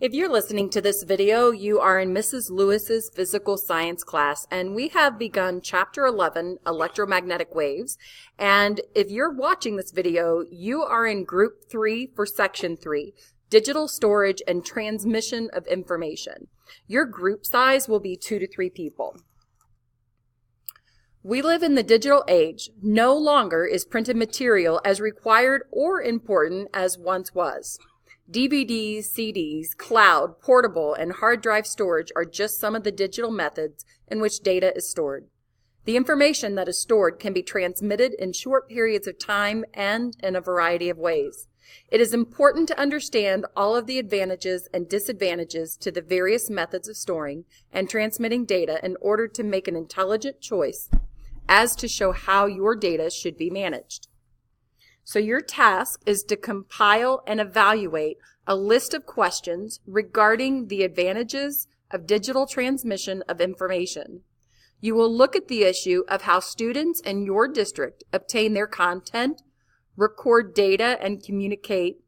If you're listening to this video, you are in Mrs. Lewis's physical science class, and we have begun Chapter 11, Electromagnetic Waves. And if you're watching this video, you are in Group 3 for Section 3, Digital Storage and Transmission of Information. Your group size will be 2 to 3 people. We live in the digital age. No longer is printed material as required or important as once was. DVDs, CDs, cloud, portable, and hard drive storage are just some of the digital methods in which data is stored. The information that is stored can be transmitted in short periods of time and in a variety of ways. It is important to understand all of the advantages and disadvantages to the various methods of storing and transmitting data in order to make an intelligent choice as to show how your data should be managed. So your task is to compile and evaluate a list of questions regarding the advantages of digital transmission of information. You will look at the issue of how students in your district obtain their content, record data, and communicate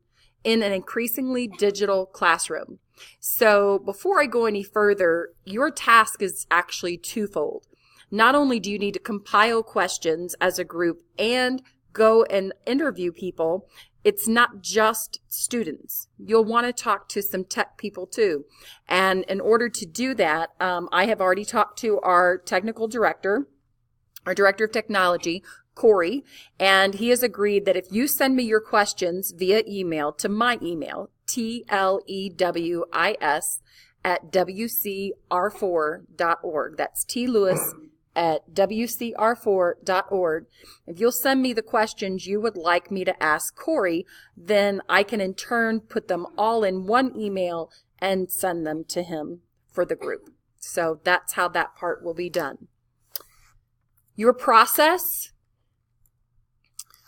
in an increasingly digital classroom. So before I go any further, your task is actually twofold. Not only do you need to compile questions as a group and go and interview people, it's not just students. You'll want to talk to some tech people too. And in order to do that, I have already talked to our technical director, our director of technology, Corey, and he has agreed that if you send me your questions via email to my email, TLEWIS@WCR4.org. That's TLewis@WCR4.org. If you'll send me the questions you would like me to ask Corey, then I can in turn put them all in one email and send them to him for the group. So that's how that part will be done. Your process,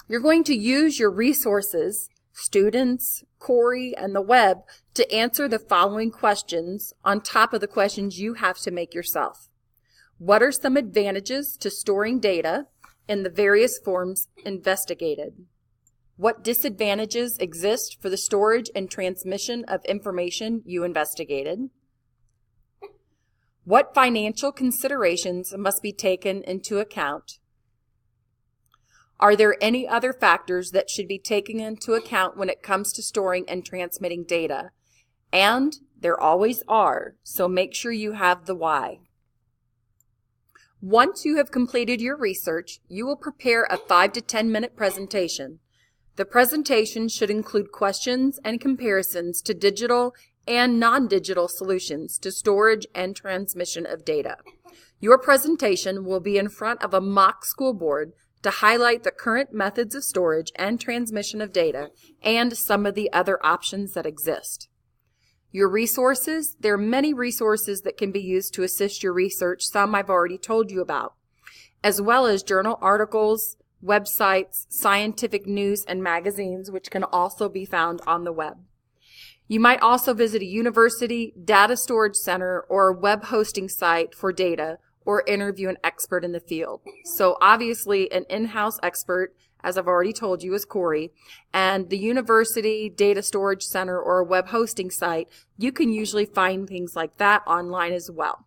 you're going to use your resources, students, Corey, and the web, to answer the following questions on top of the questions you have to make yourself. What are some advantages to storing data in the various forms investigated? What disadvantages exist for the storage and transmission of information you investigated? What financial considerations must be taken into account? Are there any other factors that should be taken into account when it comes to storing and transmitting data? And there always are, so make sure you have the why. Once you have completed your research, you will prepare a 5 to 10 minute presentation. The presentation should include questions and comparisons to digital and non-digital solutions to storage and transmission of data. Your presentation will be in front of a mock school board to highlight the current methods of storage and transmission of data and some of the other options that exist. Your resources, there are many resources that can be used to assist your research. Some I've already told you about, as well as journal articles, websites, scientific news, and magazines, which can also be found on the web. You might also visit a university, data storage center, or a web hosting site for data, or interview an expert in the field. So obviously an in-house expert, as I've already told you, is Corey, and the university, data storage center, or a web hosting site, you can usually find things like that online as well.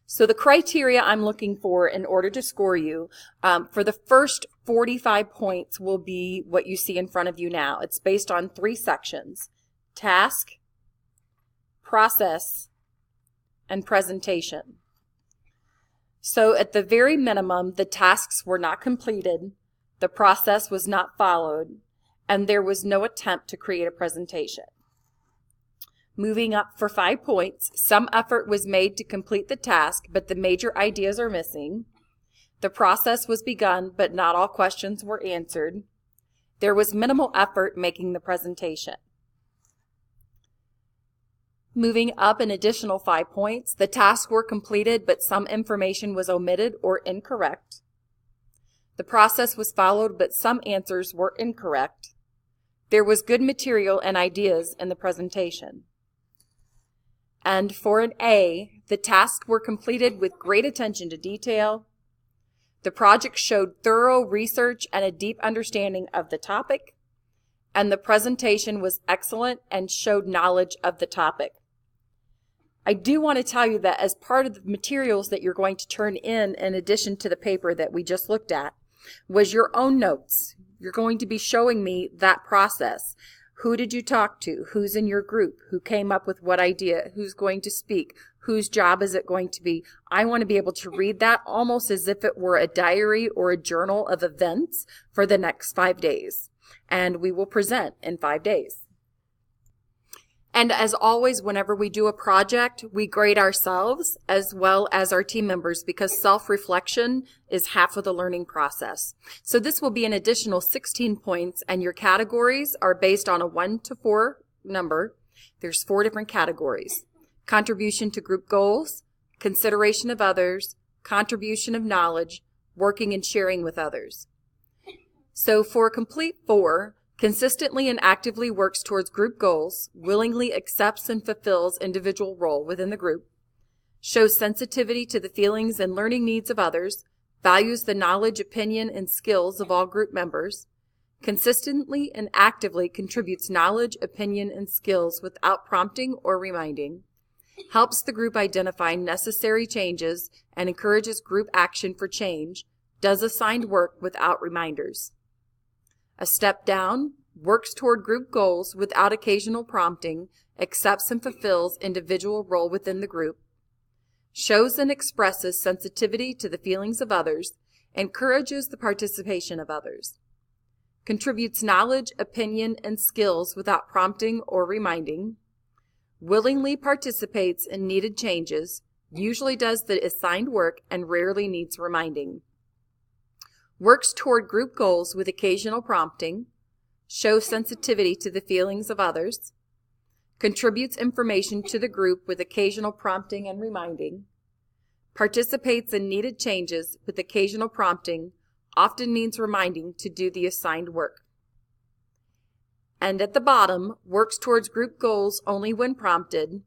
So the criteria I'm looking for in order to score you for the first 45 points will be what you see in front of you now. It's based on 3 sections: task, process, and presentation. So at the very minimum, the tasks were not completed, the process was not followed, and there was no attempt to create a presentation. Moving up for 5 points, some effort was made to complete the task, but the major ideas are missing. The process was begun, but not all questions were answered. There was minimal effort making the presentation. Moving up an additional 5 points, the tasks were completed, but some information was omitted or incorrect. The process was followed, but some answers were incorrect. There was good material and ideas in the presentation. And for an A, the tasks were completed with great attention to detail. The project showed thorough research and a deep understanding of the topic. and the presentation was excellent and showed knowledge of the topic. I do want to tell you that as part of the materials that you're going to turn in addition to the paper that we just looked at, was your own notes. You're going to be showing me that process. Who did you talk to? Who's in your group? Who came up with what idea? Who's going to speak? Whose job is it going to be? I want to be able to read that almost as if it were a diary or a journal of events for the next 5 days. And we will present in 5 days. And as always, whenever we do a project, we grade ourselves as well as our team members because self-reflection is half of the learning process. So this will be an additional 16 points, and your categories are based on a 1 to 4 number. There's 4 different categories: contribution to group goals, consideration of others, contribution of knowledge, working and sharing with others. So for a complete 4, consistently and actively works towards group goals, willingly accepts and fulfills individual role within the group, shows sensitivity to the feelings and learning needs of others, values the knowledge, opinion, and skills of all group members, consistently and actively contributes knowledge, opinion, and skills without prompting or reminding, helps the group identify necessary changes and encourages group action for change, does assigned work without reminders. A step down, works toward group goals without occasional prompting, accepts and fulfills individual role within the group, shows and expresses sensitivity to the feelings of others, encourages the participation of others, contributes knowledge, opinion, and skills without prompting or reminding, willingly participates in needed changes, usually does the assigned work and rarely needs reminding, works toward group goals with occasional prompting, shows sensitivity to the feelings of others, contributes information to the group with occasional prompting and reminding, participates in needed changes with occasional prompting, often needs reminding to do the assigned work. And at the bottom, works towards group goals only when prompted,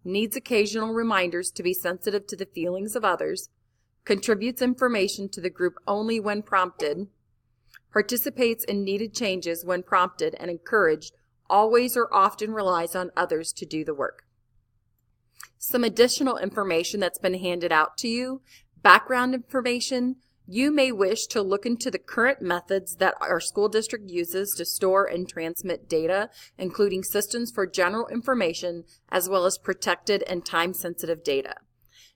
needs occasional reminders to be sensitive to the feelings of others, contributes information to the group only when prompted, participates in needed changes when prompted and encouraged, always or often relies on others to do the work. Some additional information that's been handed out to you, background information. You may wish to look into the current methods that our school district uses to store and transmit data, including systems for general information as well as protected and time-sensitive data.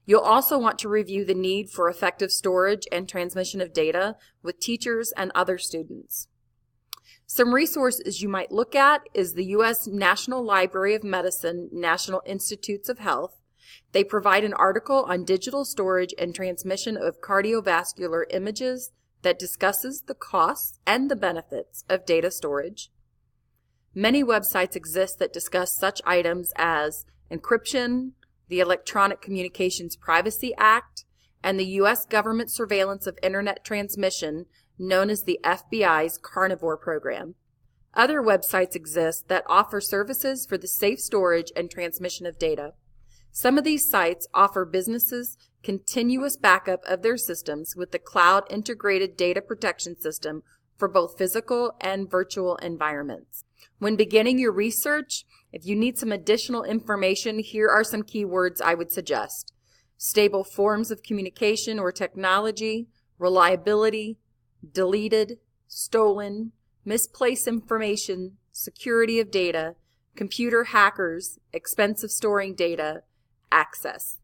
You'll also want to review the need for effective storage and transmission of data with teachers and other students. Some resources you might look at is the U.S. National Library of Medicine, National Institutes of Health. They provide an article on digital storage and transmission of cardiovascular images that discusses the costs and the benefits of data storage. Many websites exist that discuss such items as encryption, the Electronic Communications Privacy Act, and the U.S. government surveillance of Internet transmission, known as the FBI's Carnivore program. Other websites exist that offer services for the safe storage and transmission of data. Some of these sites offer businesses continuous backup of their systems with the cloud integrated data protection system for both physical and virtual environments. When beginning your research, if you need some additional information, here are some keywords I would suggest: stable forms of communication or technology, reliability, deleted, stolen, misplaced information, security of data, computer hackers, expensive storing data, access.